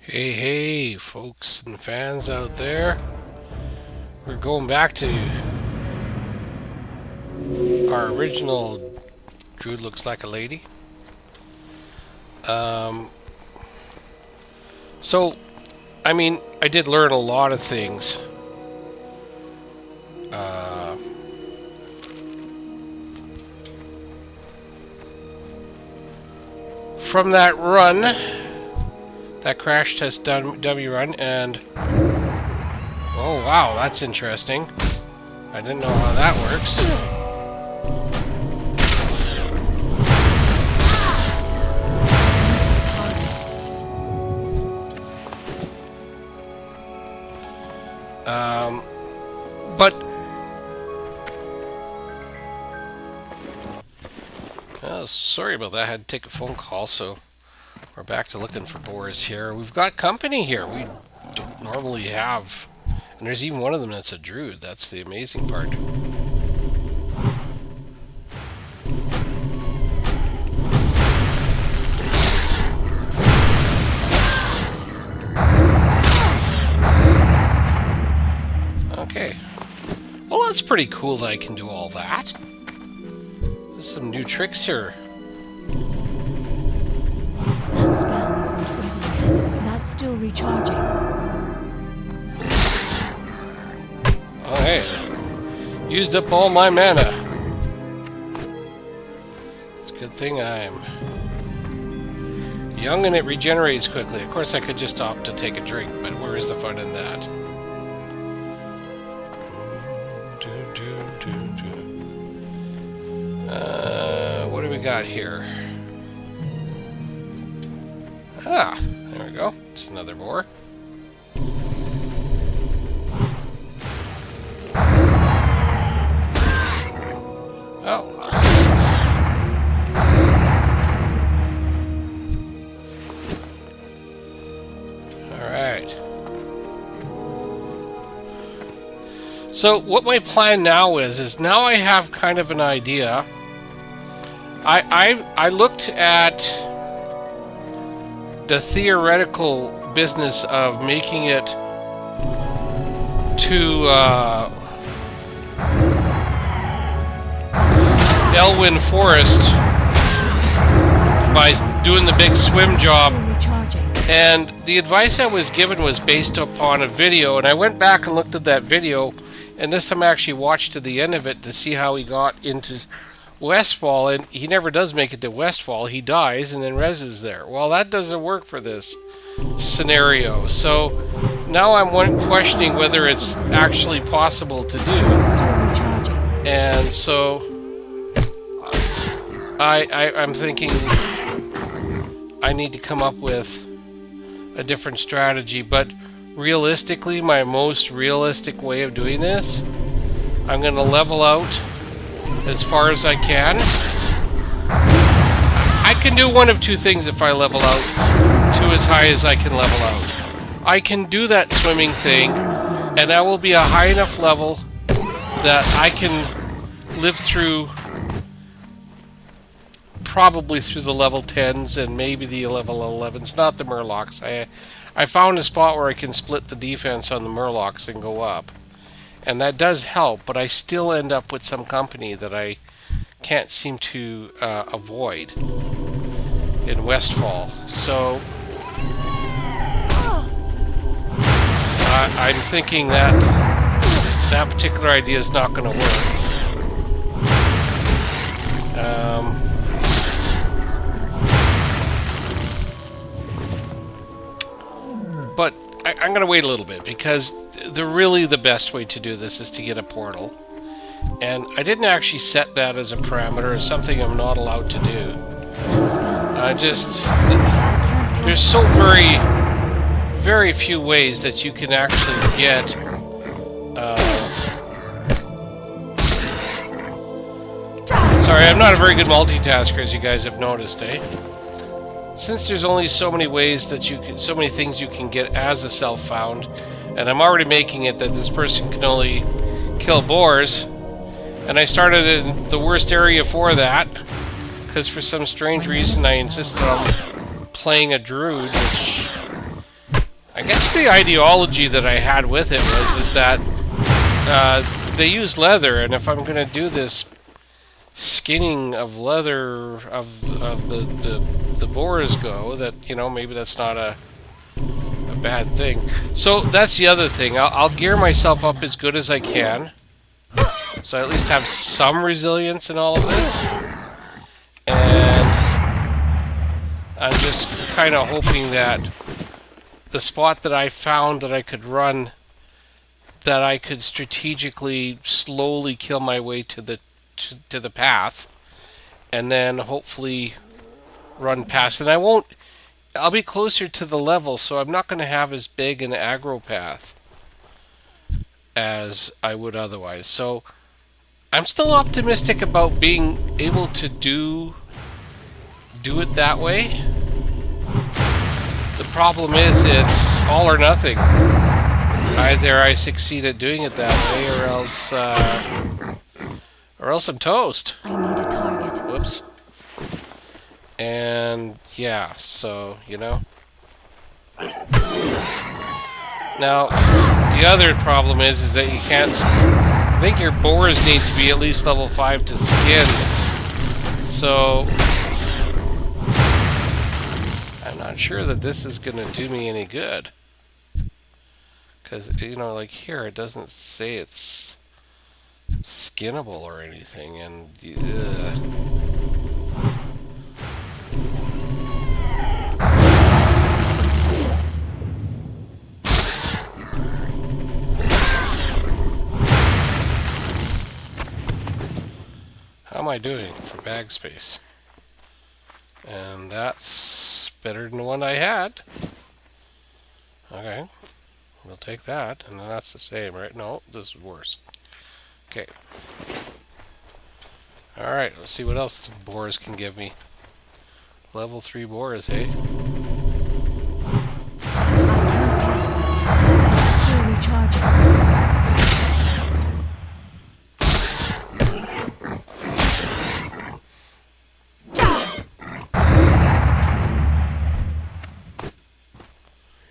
Hey, hey, folks and fans out there. We're going back to our original Druid Lkslikealady. So, I mean, I did learn a lot of things. From that run, that crash test dummy run, and oh wow, that's interesting. I didn't know how that works. But sorry about that. I had to take a phone call, so we're back to looking for boars here. We've got company here. We don't normally have, and there's even one of them that's a druid. That's the amazing part. Okay. Well, that's pretty cool that I can do all that. There's some new tricks here. That spell isn't ready yet. That's still recharging. Oh, hey. Used up all my mana. It's a good thing I'm young and it regenerates quickly. Of course, I could just opt to take a drink, but where is the fun in that? What do we got here? Ah, there we go. It's another boar. Oh. Alright. So what my plan now is now I have kind of an idea. I looked at the theoretical business of making it to Elwyn Forest by doing the big swim job, and the advice I was given was based upon a video, and I went back and looked at that video, and this time I actually watched to the end of it to see how he got into Westfall, and he never does make it to Westfall. He dies and then reses there. Well, that doesn't work for this scenario. So now I'm questioning whether it's actually possible to do. And so I'm thinking I need to come up with a different strategy. But realistically, my most realistic way of doing this, I'm going to level out as far as I can. I can do one of two things if I level out to as high as I can level out. I can do that swimming thing, and I will be a high enough level that I can live through, probably through the level 10s and maybe the level 11s, not the Murlocs. I found a spot where I can split the defense on the Murlocs and go up. And that does help, but I still end up with some company that I can't seem to avoid in Westfall. So I'm thinking that that particular idea is not going to work. But I'm going to wait a little bit, because the best way to do this is to get a portal. And I didn't actually set that as a parameter, as something I'm not allowed to do. There's so very few ways that you can actually get sorry, I'm not a very good multitasker, as you guys have noticed, eh? Since there's only so many ways that so many things you can get as a self-found, and I'm already making it that this person can only kill boars, and I started in the worst area for that, because for some strange reason I insisted on playing a druid, which I guess the ideology that I had with it is that they use leather, and if I'm going to do this skinning of leather of the boars go, that, you know, maybe that's not a bad thing. So that's the other thing. I'll gear myself up as good as I can, so I at least have some resilience in all of this. And I'm just kind of hoping that the spot that I found that I could run, that I could strategically slowly kill my way to the path, and then hopefully run past. And I'll be closer to the level, so I'm not going to have as big an aggro path as I would otherwise. So I'm still optimistic about being able to do it that way. The problem is it's all or nothing. Either I succeed at doing it that way, or else I'm toast. I need a target. Whoops. And yeah, so, you know. Now, the other problem is that you can't. I think your boars need to be at least level 5 to skin. So I'm not sure that this is going to do me any good. Because, you know, like here, it doesn't say it's skinnable or anything, and how am I doing for bag space? And that's better than the one I had. Okay, we'll take that, and then that's the same, right? No, this is worse. Okay. Alright, let's see what else the boars can give me. Level 3 boars, hey? Still recharging.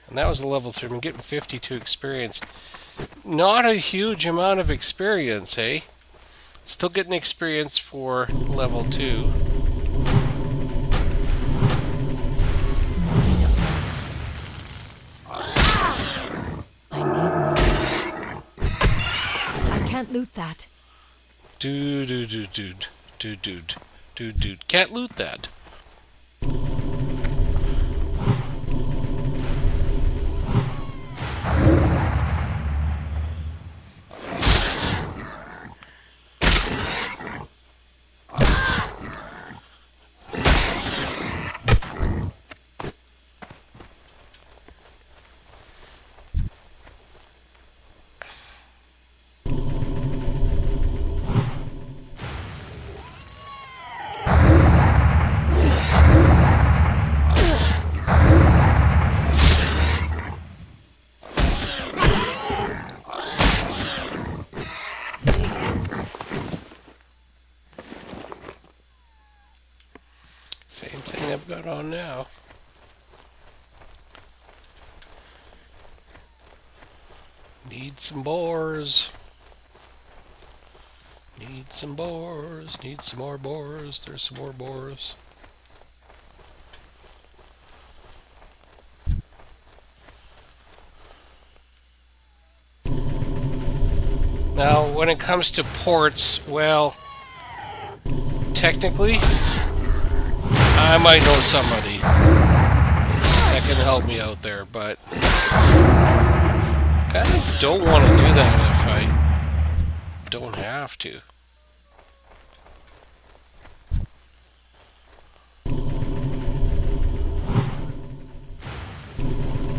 And that was a level 3. I'm getting 52 experience. Not a huge amount of experience, eh? Still getting experience for level 2. I need more. I can't loot that. Dude. Can't loot that. Same thing I've got on now. Need some boars. Need some boars. Need some more boars. There's some more boars. Now, when it comes to ports, well, technically, I might know somebody that can help me out there, but I kind of don't want to do that if I don't have to.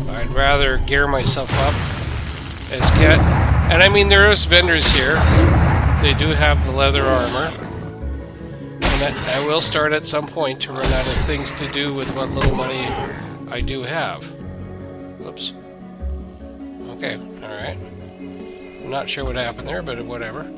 I'd rather gear myself up as get. And I mean, there is vendors here. They do have the leather armor. And I will start at some point to run out of things to do with what little money I do have. Whoops. Okay, alright. I'm not sure what happened there, but whatever.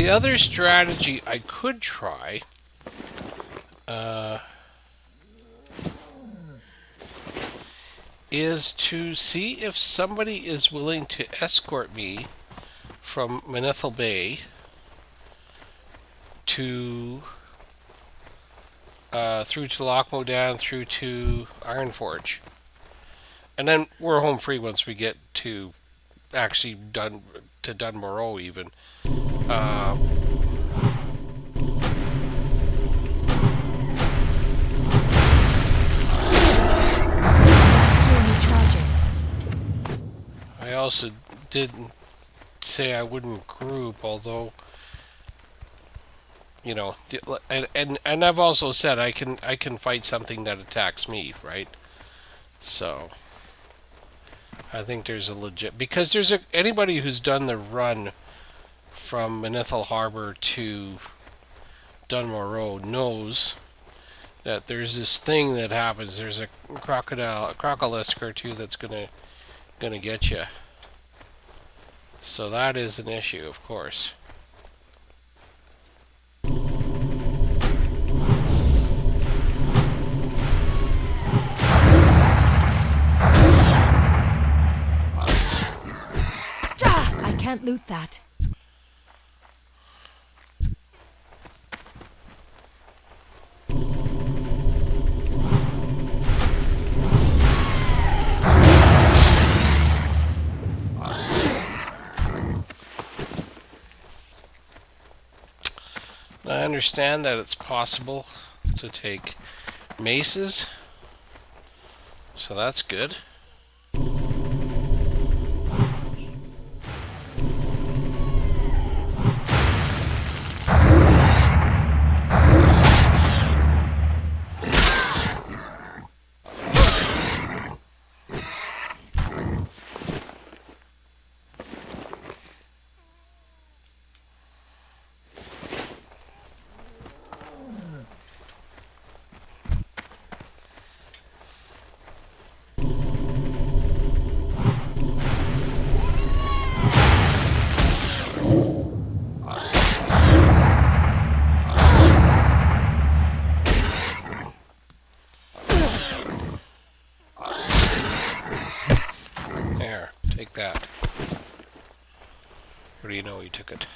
The other strategy I could try is to see if somebody is willing to escort me from Manethil Bay to through to Lochmodan, through to Ironforge, and then we're home free once we get to actually to Dunmorrow even. I also didn't say I wouldn't group, although, you know, and I've also said I can fight something that attacks me, right? So I think there's a legit, because there's anybody who's done the run from Manethil Harbor to Dunmorrow knows that there's this thing that happens. There's a crocolisk or two that's gonna get you. So that is an issue, of course. I can't loot that. I understand that it's possible to take maces, so that's good. Take that. What do you know? He took it.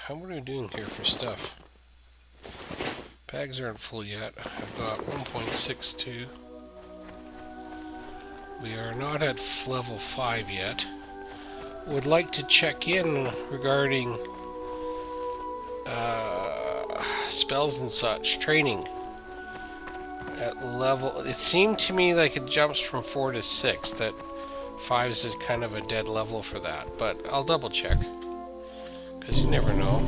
How are we doing here for stuff? Bags aren't full yet. I've got 1.62. We are not at level 5 yet. Would like to check in regarding spells and such. Training. At level... It seemed to me like it jumps from 4 to 6. That 5 is kind of a dead level for that. But I'll double check. Because you never know.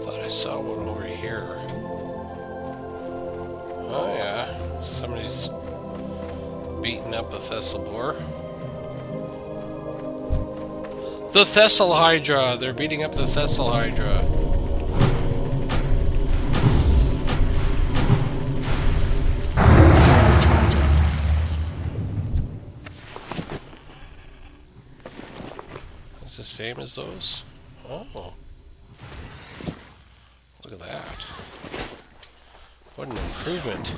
Thought I saw one over here. Oh yeah, somebody's beating up a Boar. The Hydra! They're beating up the Hydra. It's the same as those? Oh. Look at that. What an improvement.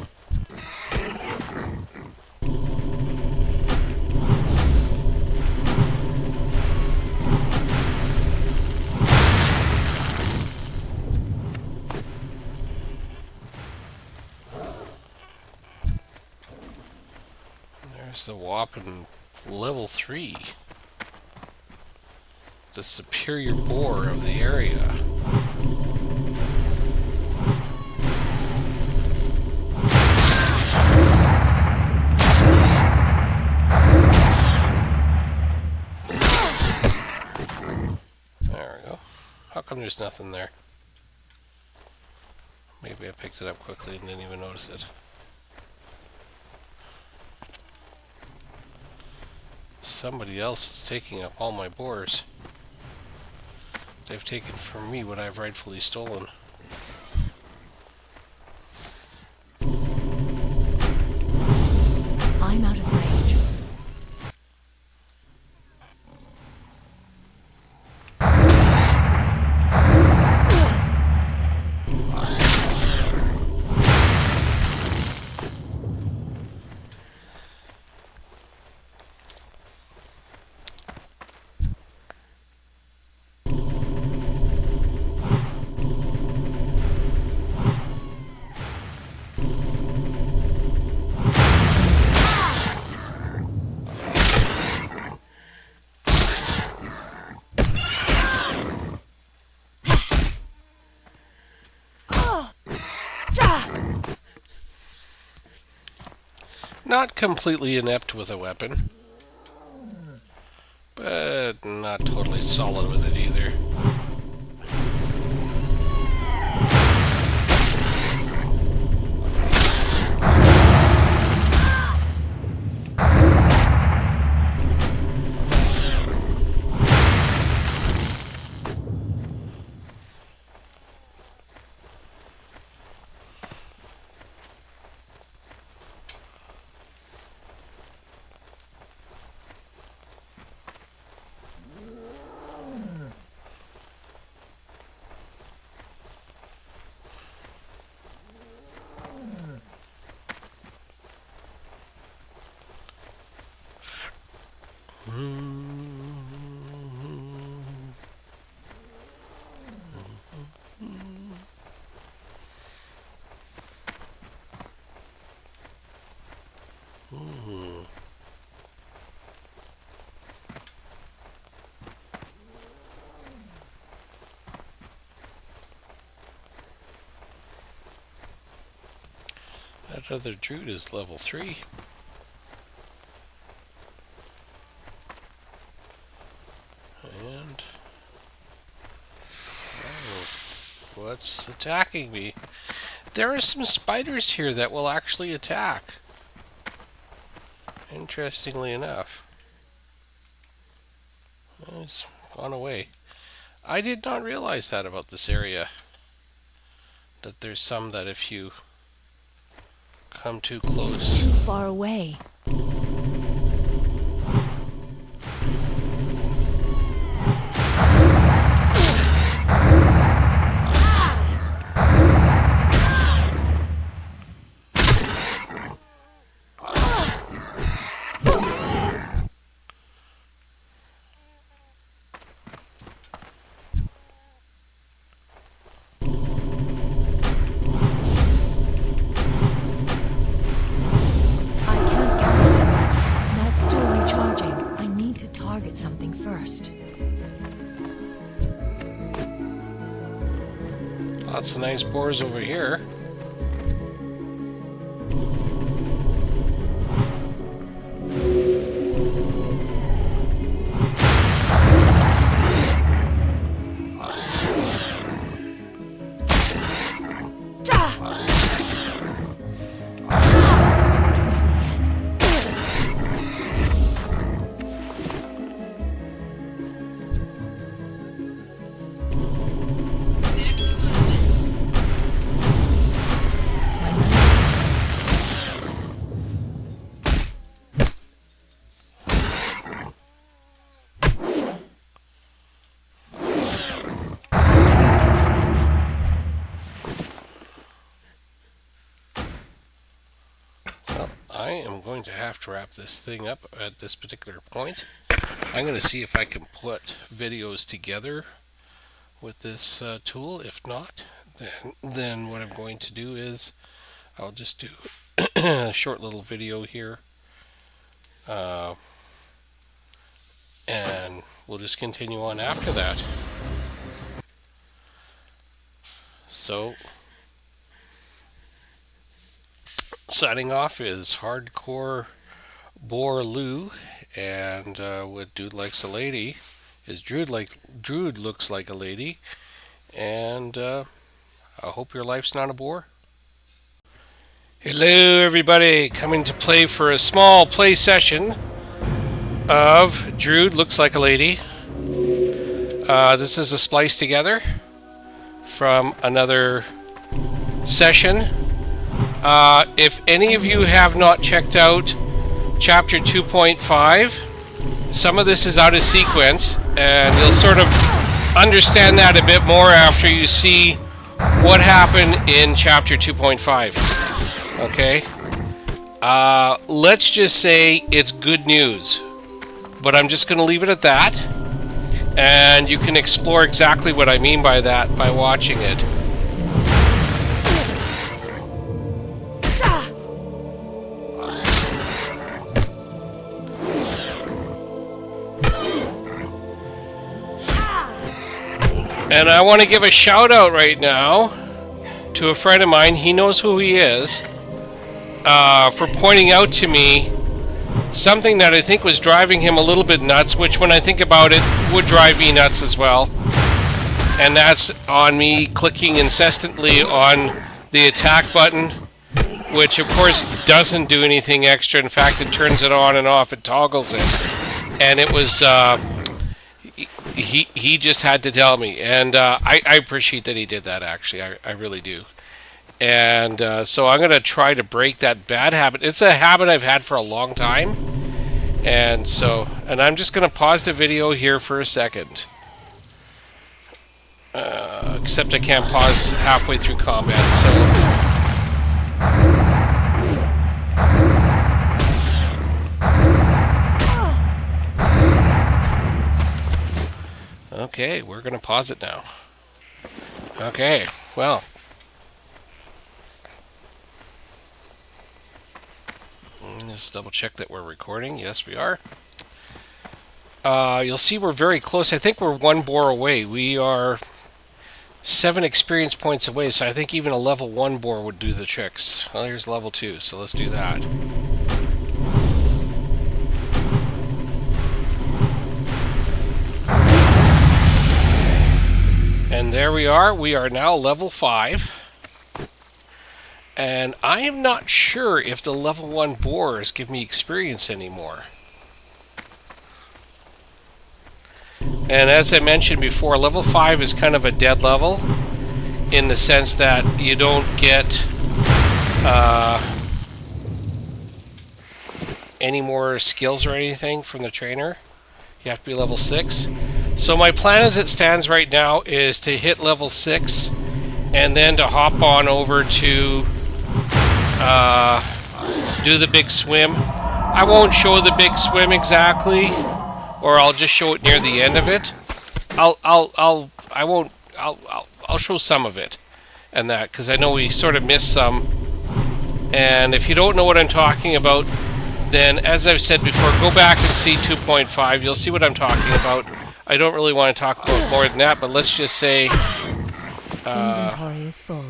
There's the whopping level 3. The superior boar of the area. There we go. How come there's nothing there? Maybe I picked it up quickly and didn't even notice it. Somebody else is taking up all my boars. They've taken from me what I've rightfully stolen. I'm out of range. Not completely inept with a weapon, but not totally solid with it either. That other druid is level 3. And what's attacking me? There are some spiders here that will actually attack. Interestingly enough. It's gone away. I did not realize that about this area. That there's some that if you come too close. Too far away. Something first. Lots of nice boars over here. I am going to have to wrap this thing up at this particular point. I'm going to see if I can put videos together with this tool. If not, then what I'm going to do is I'll just do a short little video here And we'll just continue on after that. So, signing off is HardcoreBoar Lou, and with Dude Likes a Lady is Druid Looks Like a Lady, and I hope your life's not a bore. Hello everybody, coming to play for a small play session of Druid Looks Like a Lady. This is a splice together from another session. If any of you have not checked out chapter 2.5, some of this is out of sequence, and you'll sort of understand that a bit more after you see what happened in chapter 2.5. Okay? Let's just say it's good news, but I'm just going to leave it at that, and you can explore exactly what I mean by that by watching it. And I want to give a shout out right now to a friend of mine. He knows who he is, for pointing out to me something that I think was driving him a little bit nuts, which when I think about it would drive me nuts as well. And that's on me clicking incessantly on the attack button, which of course doesn't do anything extra. In fact, it turns it on and off, it toggles it. And it was, he just had to tell me. And I appreciate that he did that, actually. I really do. And so I'm going to try to break that bad habit. It's a habit I've had for a long time. And I'm just going to pause the video here for a second. Except I can't pause halfway through combat, so... Okay, we're going to pause it now. Okay, well... Just double check that we're recording. Yes, we are. You'll see we're very close. I think we're one boar away. We are 7 experience points away, so I think even a level 1 boar would do the tricks. Well, here's level 2, so let's do that. And there we are. We are now level 5. And I am not sure if the level 1 boars give me experience anymore. And as I mentioned before, level 5 is kind of a dead level, in the sense that you don't get any more skills or anything from the trainer. You have to be level 6. So my plan as it stands right now is to hit level 6 and then to hop on over to do the big swim. I won't show the big swim exactly, or I'll just show it near the end of it. I'll show some of it and that, because I know we sort of missed some. And if you don't know what I'm talking about, then as I've said before, go back and see 2.5. You'll see what I'm talking about. I don't really want to talk about more than that, but let's just say inventory is full.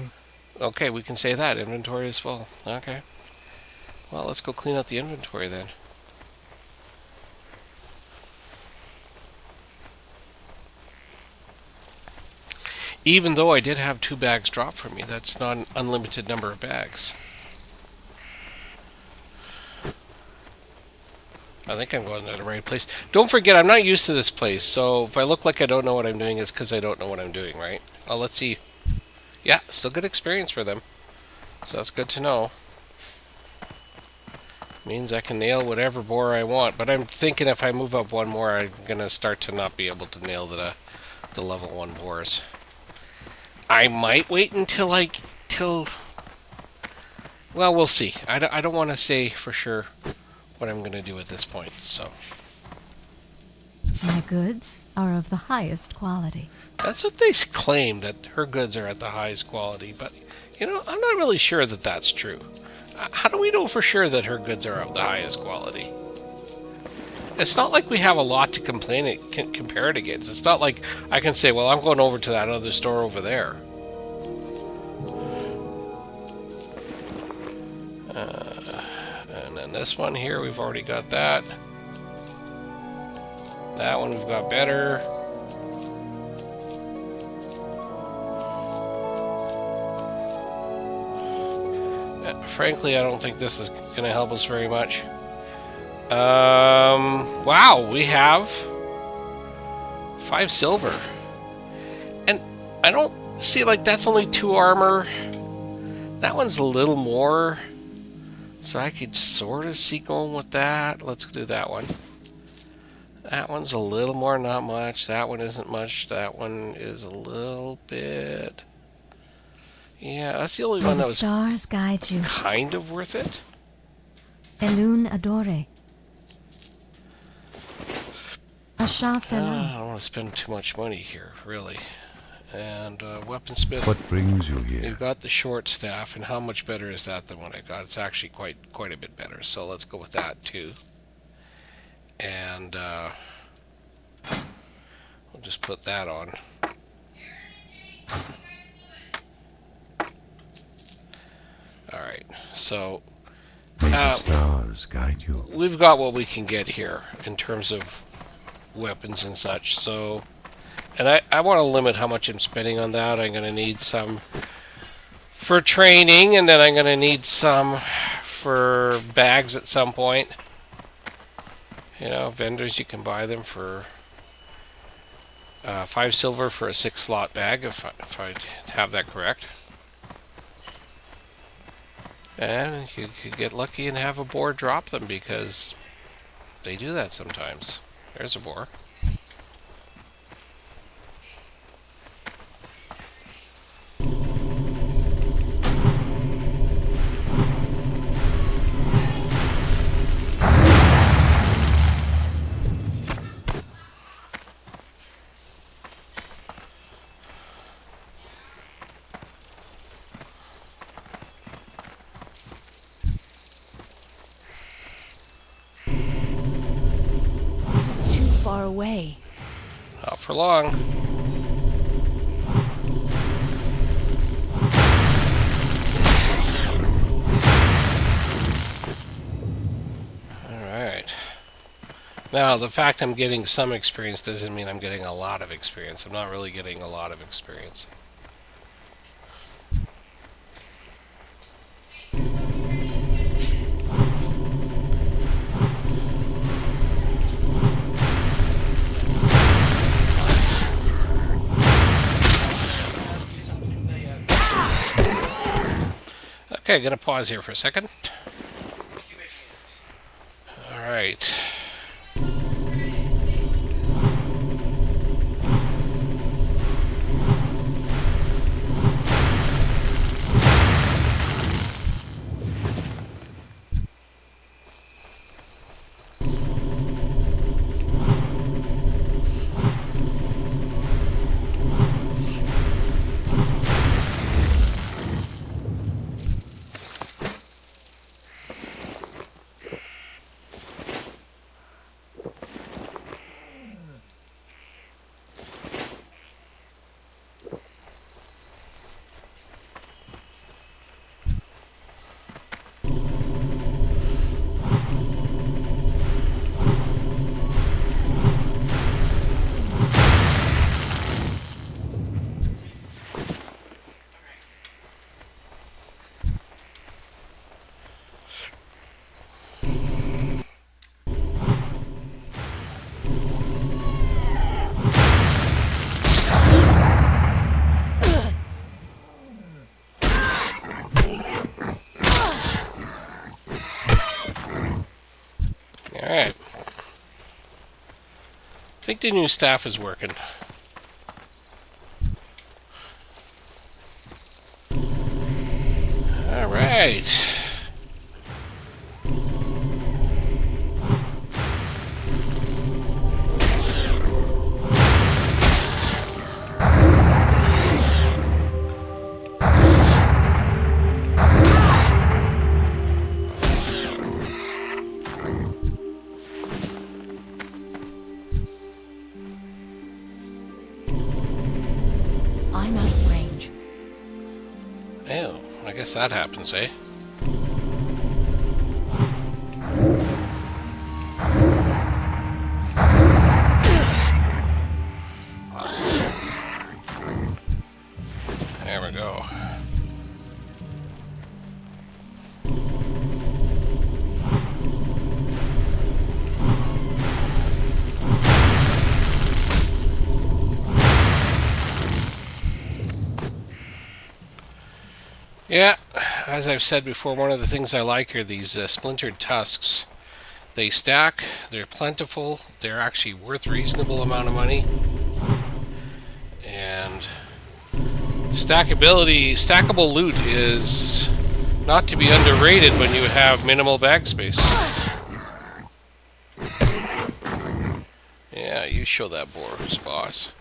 Okay, we can say that. Inventory is full. Okay. Well, let's go clean out the inventory then. Even though I did have 2 bags dropped from me, that's not an unlimited number of bags. I think I'm going to the right place. Don't forget, I'm not used to this place, so if I look like I don't know what I'm doing, it's because I don't know what I'm doing, right? Well, let's see. Yeah, still good experience for them. So that's good to know. Means I can nail whatever boar I want. But I'm thinking if I move up 1 more, I'm going to start to not be able to nail the level 1 boars. I might wait until well, we'll see. I don't want to say for sure what I'm going to do at this point, so... My goods are of the highest quality. That's what they claim, that her goods are at the highest quality, but, you know, I'm not really sure that that's true. How do we know for sure that her goods are of the highest quality? It's not like we have a lot to compare it against. It's not like I can say, well, I'm going over to that other store over there. And then this one here, we've already got that. That one we've got better. Frankly, I don't think this is going to help us very much. Wow, we have 5 silver. And I don't see, like, that's only 2 armor. That one's a little more. So I could sort of see going with that. Let's do that one. That one's a little more, not much. That one isn't much. That one is a little bit. Yeah, that's the only one that was stars guide you. kind of worth it. Elun adore. Asha I don't want to spend too much money here, really. And weaponsmith. What brings you here? You've got the short staff, and how much better is that than what I got? It's actually quite a bit better. So let's go with that too. And we'll just put that on. Alright, so May the stars guide you. we've got what we can get here in terms of weapons and such. So, and I want to limit how much I'm spending on that. I'm going to need some for training, and then I'm going to need some for bags at some point. You know, vendors, you can buy them for 5 silver for a 6-slot bag, if I have that correct. And you could get lucky and have a boar drop them, because they do that sometimes. There's a boar. far away. Not for long. Alright. Now, the fact I'm getting some experience doesn't mean I'm getting a lot of experience. I'm not really getting a lot of experience. Okay, gonna pause here for a second. Alright. Alright. I think the new staff is working. Alright. guess that happens, eh? There we go. Yeah, as I've said before, one of the things I like are these splintered tusks. They stack, they're plentiful, they're actually worth a reasonable amount of money. And stackable loot is not to be underrated when you have minimal bag space. Yeah, you show that boar who's boss.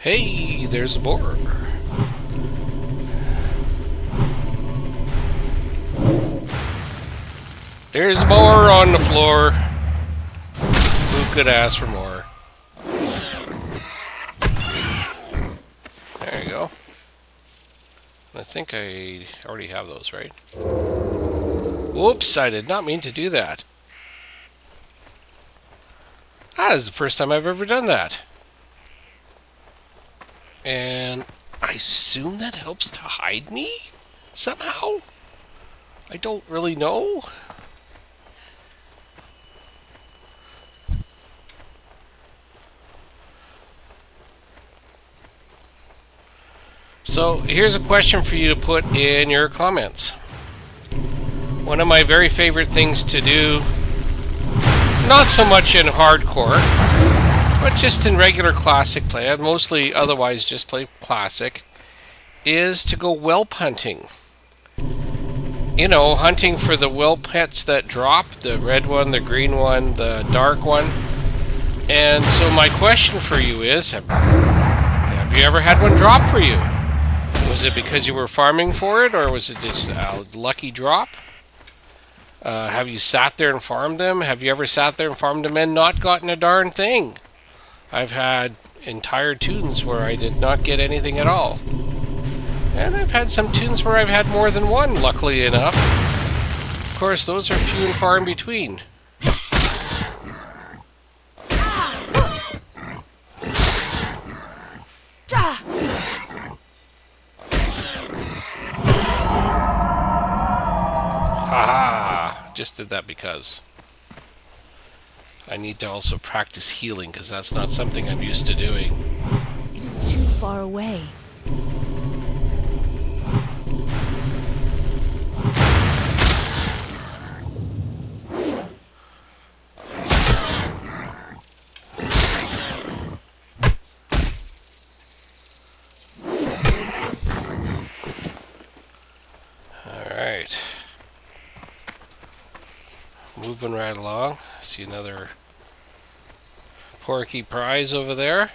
Hey, there's a boar. There's a boar on the floor. Who could ask for more? There you go. I think I already have those, right? Whoops, I did not mean to do that. That is the first time I've ever done that. And I assume that helps to hide me? Somehow? I don't really know. So here's a question for you to put in your comments. One of my very favorite things to do, not so much in hardcore, but just in regular classic play, I mostly otherwise just play classic, is to go whelp hunting. You know, hunting for the whelp pets that drop, the red one, the green one, the dark one. And so my question for you is, have you ever had one drop for you? Was it because you were farming for it, or was it just a lucky drop? Have you sat there and farmed them? Have you ever sat there and farmed them and not gotten a darn thing? I've had entire tunes where I did not get anything at all. And I've had some tunes where I've had more than one, luckily enough. Of course, those are few and far in between. Haha! Just did that because I need to also practice healing, because that's not something I'm used to doing. It is too far away. Alright. Moving right along. See another porky prize over there.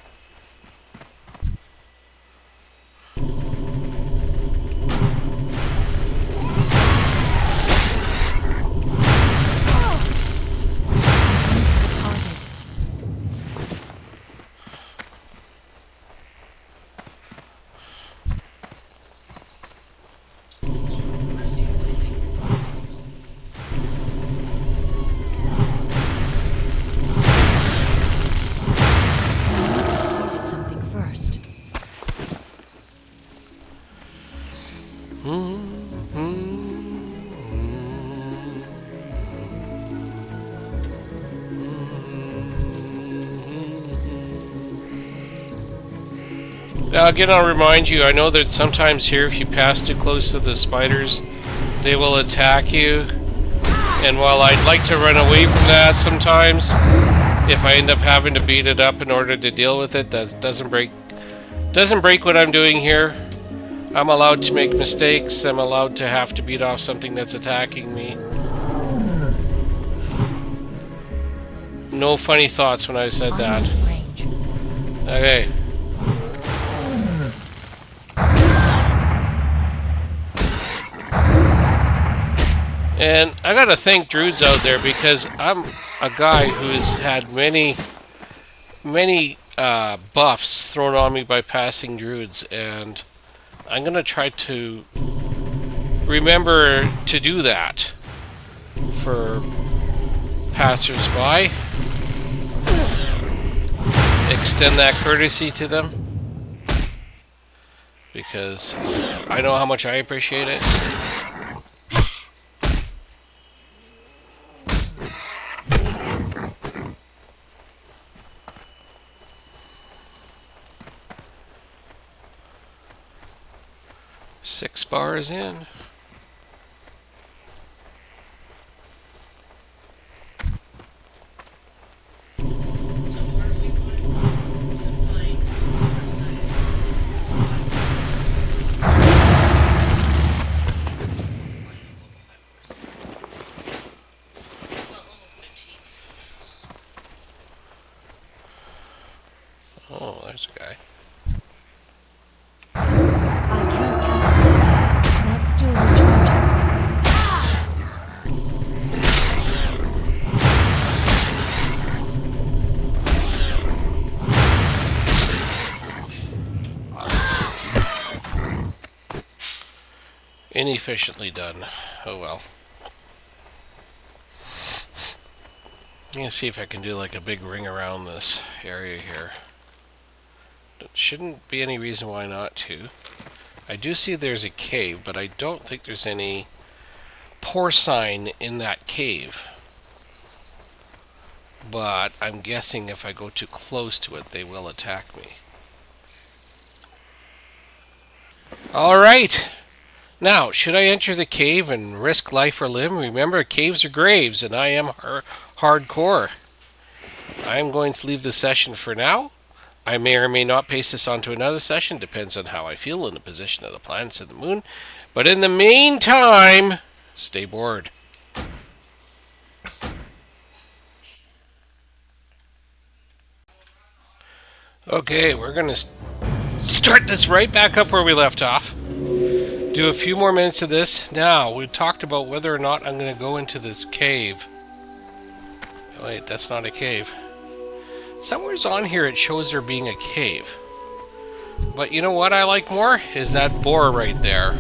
Now again, I'll remind you, I know that sometimes here if you pass too close to the spiders, they will attack you. And while I'd like to run away from that sometimes, if I end up having to beat it up in order to deal with it, that doesn't break what I'm doing here. I'm allowed to make mistakes. I'm allowed to have to beat off something that's attacking me. No funny thoughts when I said that. Okay. And I gotta thank Druids out there, because I'm a guy who's had many buffs thrown on me by passing Druids, and I'm gonna try to remember to do that for passers-by. Extend that courtesy to them, because I know how much I appreciate it. Six bars in. Oh, there's a guy. Inefficiently done. Oh well. I'm gonna see if I can do like a big ring around this area here. There shouldn't be any reason why not to. I do see there's a cave, but I don't think there's any porcine in that cave. But I'm guessing if I go too close to it, they will attack me. Alright! Now, should I enter the cave and risk life or limb? Remember, caves are graves, and I am hardcore. I am going to leave the session for now. I may or may not paste this onto another session, depends on how I feel in the position of the planets and the moon. But in the meantime, stay bored. Okay, we're going to start this right back up where we left off. Do a few more minutes of this. Now, we talked about whether or not I'm going to go into this cave. Wait, that's not a cave. Somewhere's on here it shows there being a cave. But you know what I like more? Is that boar right there.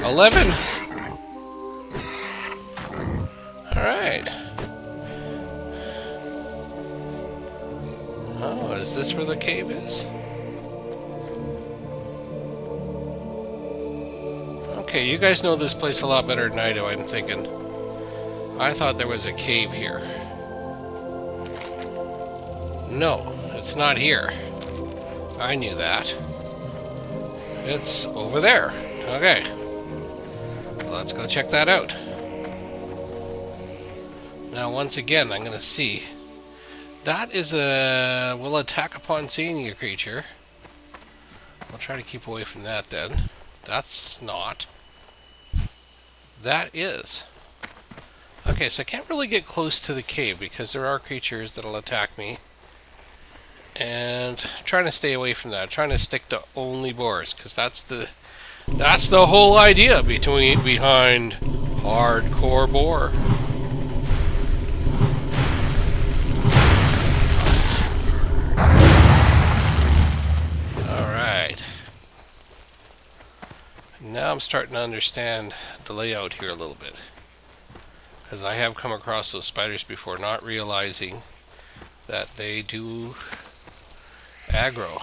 $11. Alright. Oh, is this where the cave is? Okay, you guys know this place a lot better than I do, I'm thinking. I thought there was a cave here. No, it's not here. I knew that. It's over there. Okay. Let's go check that out. Now, once again, I'm going to see. That is a... will attack upon seeing a creature. I'll try to keep away from that then. That's not. That is. Okay, so I can't really get close to the cave because there are creatures that'll attack me. And I'm trying to stay away from that. I'm trying to stick to only boars, because that's the whole idea behind hardcore boar. Alright. Now I'm starting to understand the layout here a little bit. Because I have come across those spiders before, not realizing that they do aggro.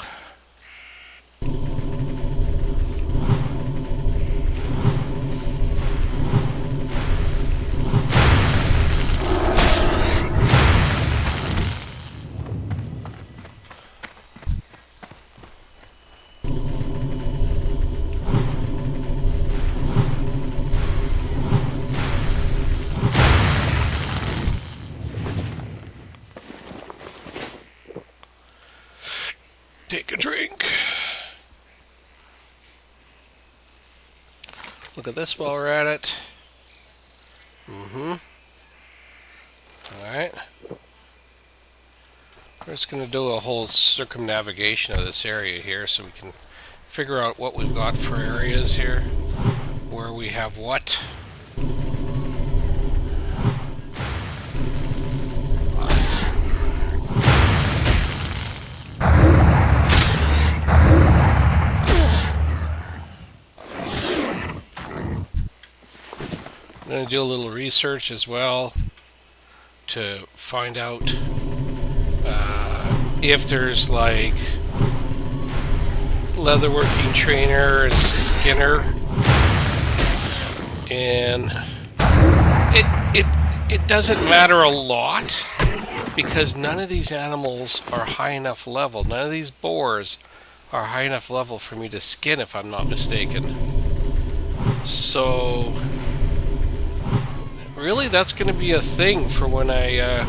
Take a drink. Look at this while we're at it. Alright. We're just going to do a whole circumnavigation of this area here so we can figure out what we've got for areas here, where we have what. I'm going to do a little research as well to find out if there's like leatherworking trainer and skinner, and it doesn't matter a lot because none of these animals are high enough level. None of these boars are high enough level for me to skin, if I'm not mistaken. So really, that's going to be a thing for when I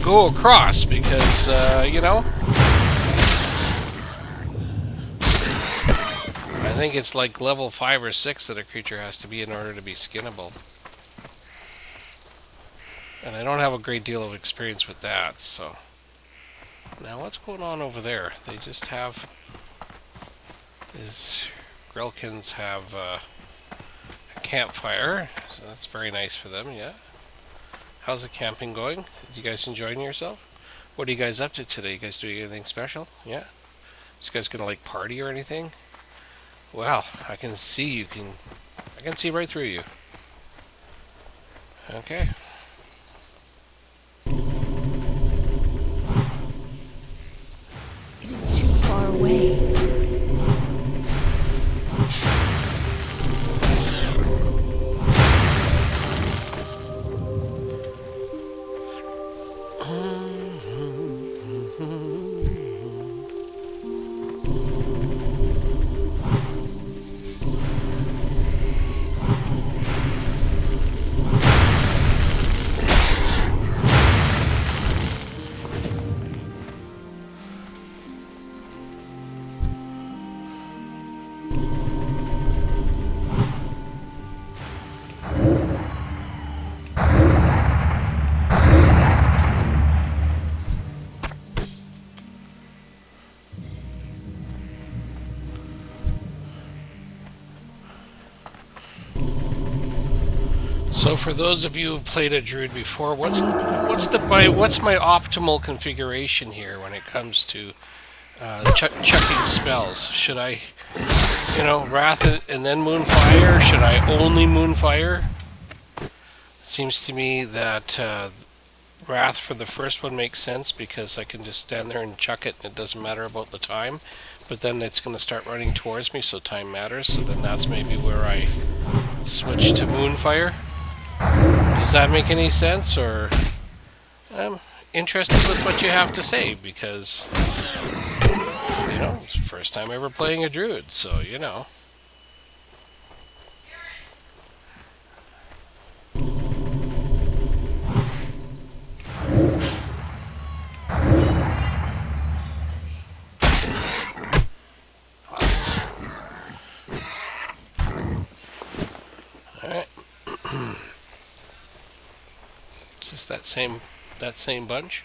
go across, because, you know, I think it's like level 5 or 6 that a creature has to be in order to be skinnable. And I don't have a great deal of experience with that, so. Now, what's going on over there? They just have... These Grelkins have a campfire, so that's very nice for them, yeah. How's the camping going? You guys enjoying yourself? What are you guys up to today? You guys doing anything special? Yeah? Is you guys gonna like party or anything? Well, I can see I can see right through you. Okay. It is too far away. So for those of you who've played a druid before, what's my optimal configuration here when it comes to chucking spells? Should I, you know, wrath it and then moonfire? Should I only moonfire? Seems to me that wrath for the first one makes sense because I can just stand there and chuck it and it doesn't matter about the time. But then it's going to start running towards me, so time matters. So then that's maybe where I switch to moonfire. Does that make any sense, or I'm interested with what you have to say, because, you know, it's the first time ever playing a druid, so, you know. Alright. Is this that same bunch?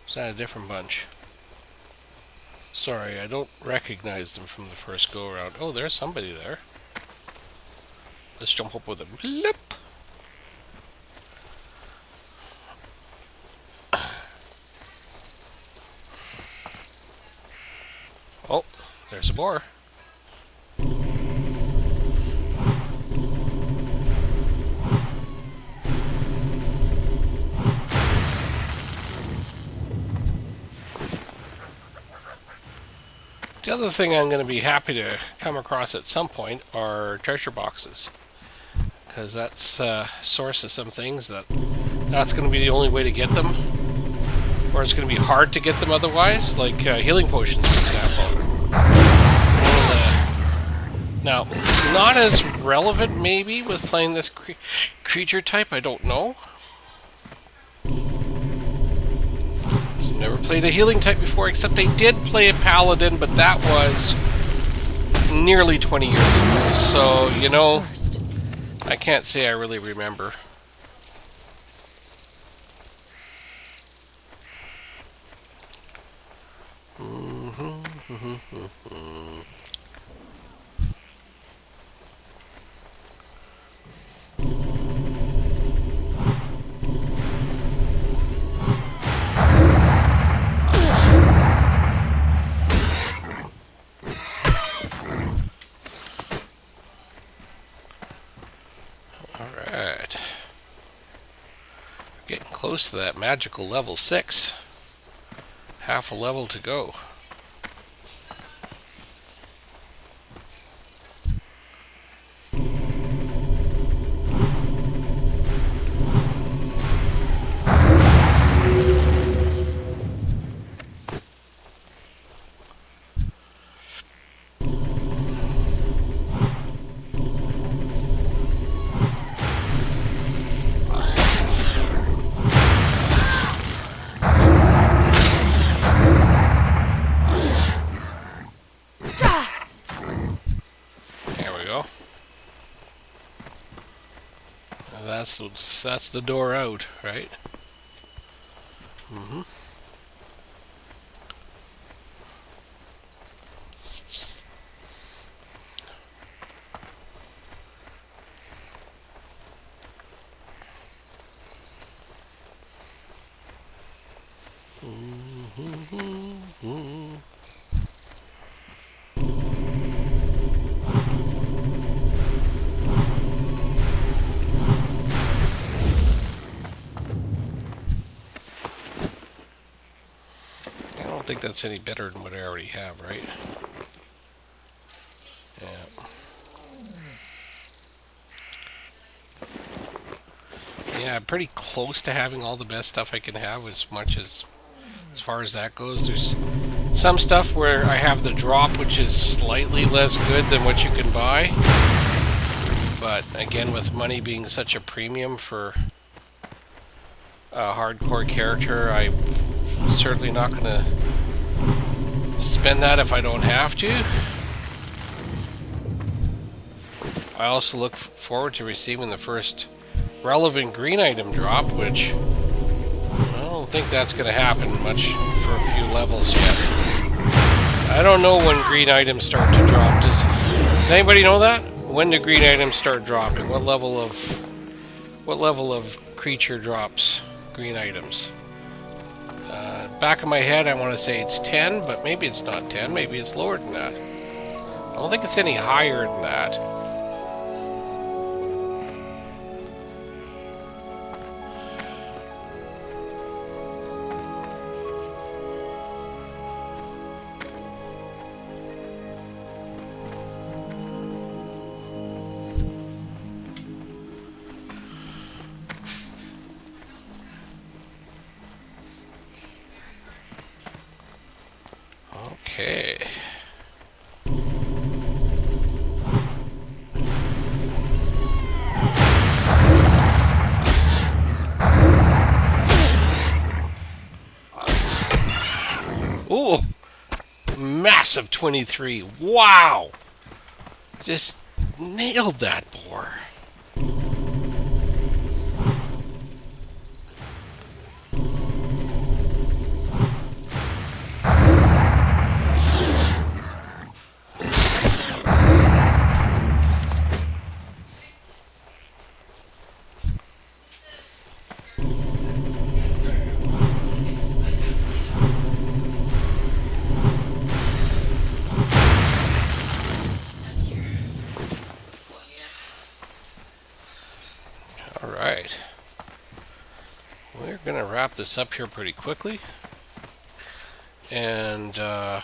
Is that a different bunch? Sorry, I don't recognize them from the first go around. Oh, there's somebody there. Let's jump up with a blip. Oh, there's a boar. The other thing I'm going to be happy to come across at some point are treasure boxes, because that's a source of some things that's going to be the only way to get them, or it's going to be hard to get them otherwise, like healing potions, for example. Now, not as relevant maybe with playing this creature type, I don't know. I've never played a healing type before, except I did play a paladin, but that was nearly 20 years ago. So, you know, I can't say I really remember. Alright. Getting close to that magical level 6. Half a level to go. That's the door out, right? Mm-hmm. I don't think that's any better than what I already have, right? Yeah. Yeah, I'm pretty close to having all the best stuff I can have as far as that goes. There's some stuff where I have the drop, which is slightly less good than what you can buy. But again, with money being such a premium for a hardcore character, I'm certainly not going to spend that if I don't have to. I also look forward to receiving the first relevant green item drop, which I don't think that's going to happen much for a few levels yet. I don't know when green items start to drop. Does anybody know that? When do green items start dropping? What level of creature drops green items? Back of my head, I want to say it's 10, but maybe it's not 10. Maybe it's lower than that. I don't think it's any higher than that. Okay. Ooh, massive 23. Wow. Just nailed that boar. Alright, we're going to wrap this up here pretty quickly, and I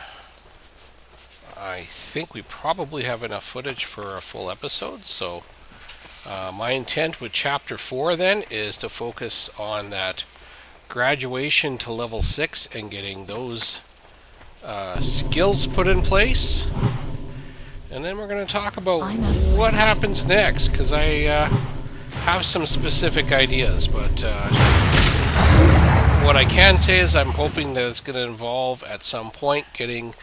think we probably have enough footage for a full episode, so my intent with Chapter 4 then is to focus on that graduation to level 6 and getting those skills put in place, and then we're going to talk about what happens next, because I have some specific ideas, but what I can say is I'm hoping that it's going to involve at some point getting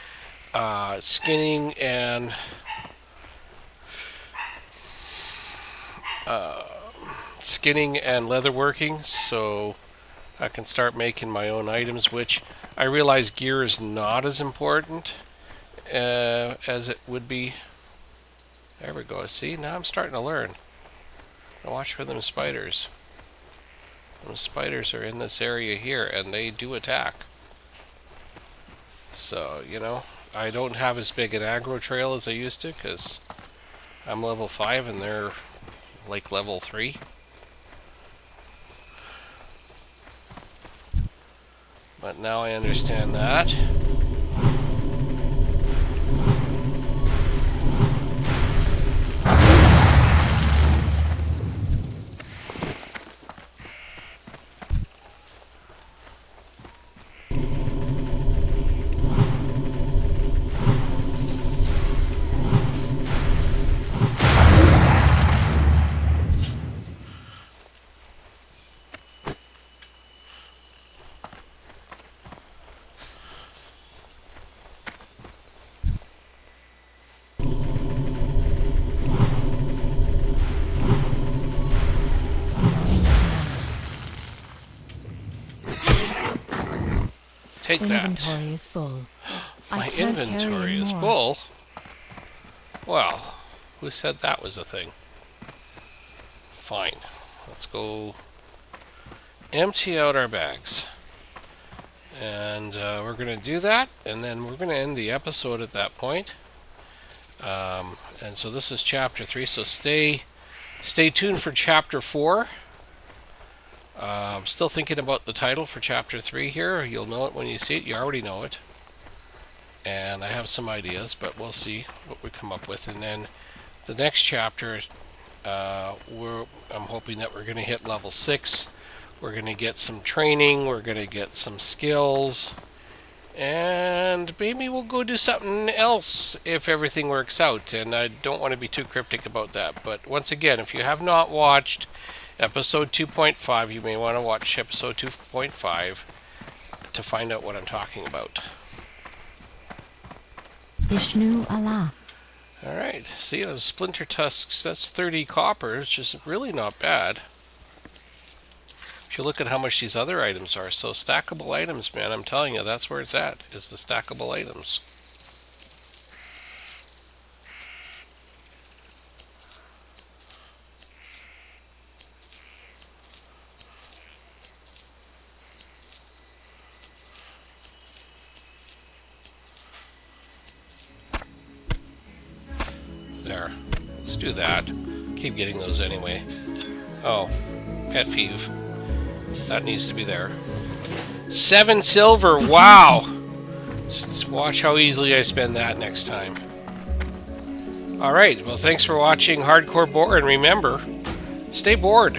skinning and leatherworking, so I can start making my own items, which I realize gear is not as important as it would be. There we go. See, now I'm starting to learn. Now watch for them spiders. The spiders are in this area here, and they do attack. So, you know, I don't have as big an aggro trail as I used to, because I'm level 5 and they're like level 3. But now I understand that. Take My that. inventory is full. My inventory is full? Well, who said that was a thing? Fine. Let's go empty out our bags. And we're going to do that, and then we're going to end the episode at that point. And so this is chapter 3, so stay tuned for chapter 4. I'm still thinking about the title for chapter 3 here. You'll know it when you see it. You already know it. And I have some ideas, but we'll see what we come up with. And then the next chapter, I'm hoping that we're going to hit level 6. We're going to get some training. We're going to get some skills. And maybe we'll go do something else if everything works out. And I don't want to be too cryptic about that. But once again, if you have not watched episode 2.5, you may want to watch episode 2.5 to find out what I'm talking about. Vishnu Allah. Alright, see those splinter tusks, that's 30 copper, which is really not bad. If you look at how much these other items are, so stackable items, man, I'm telling you, that's where it's at, is the stackable items. There. Let's do that. Keep getting those anyway. Oh, pet peeve. That needs to be there. 7 silver! Wow! Just watch how easily I spend that next time. Alright, well thanks for watching HardcoreBoar, and remember, stay bored.